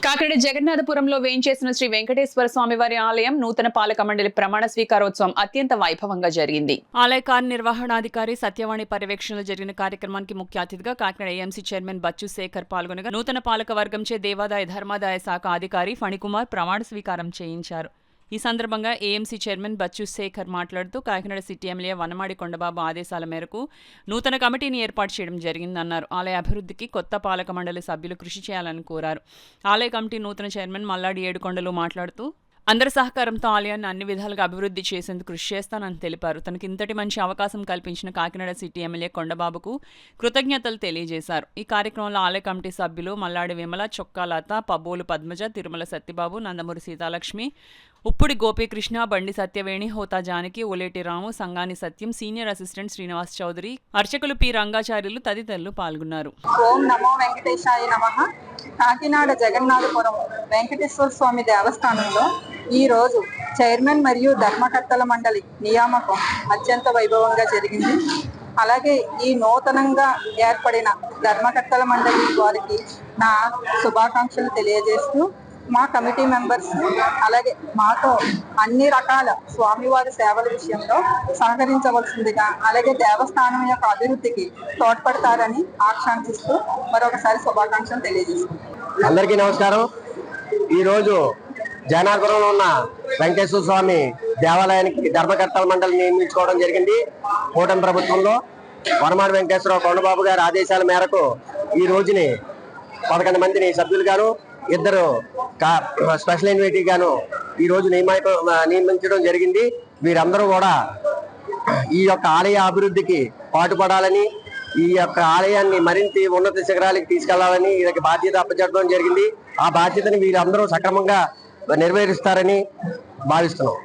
కాకినాడ జగన్నాథపురంలో వేంచేసిన శ్రీ వెంకటేశ్వర స్వామి వారి ఆలయం నూతన పాలక మండలి ప్రమాణ స్వీకారోత్సవం అత్యంత వైభవంగా జరిగింది. ఆలయ కార్యనిర్వహణాధికారి సత్యవాణి పర్యవేక్షణలో జరిగిన కార్యక్రమానికి ముఖ్య అతిథిగా కాకినాడ ఏఎంసీ చైర్మన్ బచ్చు శేఖర్ పాల్గొనగా నూతన పాలక వర్గంచే దేవాదాయ ధర్మాదాయ శాఖ అధికారి ఫణికుమార్ ప్రమాణ స్వీకారం చేయించారు. ఈ సందర్భంగా ఏఎంసీ చైర్మన్ బచ్చు శేఖర్ మాట్లాడుతూ కాకినాడ సిటీ ఎమ్మెల్యే వనమాడి కొండబాబు ఆదేశాల మేరకు నూతన కమిటీని ఏర్పాటు చేయడం జరిగిందన్నారు. ఆలయ అభివృద్ధికి కొత్త పాలక మండలి సభ్యులు కృషి చేయాలని కోరారు. ఆలయ కమిటీ నూతన చైర్మన్ మల్లాడి ఏడుకొండలు మాట్లాడుతూ అందరి సహకారంతో ఆలయాన్ని అన్ని విధాలుగా అభివృద్ధి చేసేందుకు కృషి చేస్తానని తెలిపారు. తనకి ఇంతటి మంచి అవకాశం కల్పించిన కాకినాడ సిటీ ఎమ్మెల్యే కొండబాబుకు కృతజ్ఞతలు తెలియజేశారు. ఈ కార్యక్రమంలో ఆలయ కమిటీ సభ్యులు మల్లాడి విమల, చొక్కాలత, పబ్బోలు పద్మజ, తిరుమల సత్యబాబు, నందమూరి సీతాలక్ష్మి, ఉప్పుడి గోపీకృష్ణ, బండి సత్యవేణి, హోతా జానకి, ఓలేటి రాము, సంగాని సత్యం, సీనియర్ అసిస్టెంట్ శ్రీనివాస్ చౌదరి, అర్చకులు పి రంగాచార్యులు తదితరులు పాల్గొన్నారు. ఓం నమో వెంకటేశాయ నమః. కాకినాడ జగన్నాథపురం వెంకటేశ్వర స్వామి దేవస్థానంలో ఈరోజు చైర్మన్ మరియు ధర్మకర్తల మండలి నియామకం అత్యంత వైభవంగా జరిగింది. అలాగే ఈ నూతనంగా ఏర్పడిన ధర్మకర్తల మండలి వారికి నా శుభాకాంక్షలు తెలియజేస్తూ మా కమిటీ మెంబర్స్ అలాగే మాతో అన్ని రకాల స్వామివారి సేవల విషయంలో సహకరించవలసిందిగా అలాగే దేవస్థానం యొక్క అభివృద్ధికి తోడ్పడతారని ఆకాంక్షిస్తూ మరొకసారి శుభాకాంక్షలు తెలియజేస్తున్నాను. అందరికీ నమస్కారం. ఈరోజు జగన్నాథపురంలో ఉన్న వెంకటేశ్వర స్వామి దేవాలయానికి ధర్మకర్తల మండలిని నియమించుకోవడం జరిగింది. కూటమి ప్రభుత్వంలో వనమాడి వెంకటేశ్వర కొండబాబు గారి ఆదేశాల మేరకు ఈ రోజుని 11 మందిని సభ్యులుగాను, 2 స్పెషల్ ఇన్వైటీ గాను ఈ రోజు నియమించడం జరిగింది. వీరందరూ కూడా ఈ యొక్క ఆలయ అభివృద్ధికి పాటుపడాలని, ఈ యొక్క ఆలయాన్ని మరింత ఉన్నత శిఖరాలకు తీసుకెళ్లాలని వీరికి బాధ్యత అప్పచెప్పడం జరిగింది. ఆ బాధ్యతని వీరందరూ సక్రమంగా నెరవేరుస్తారని భావిస్తున్నాం.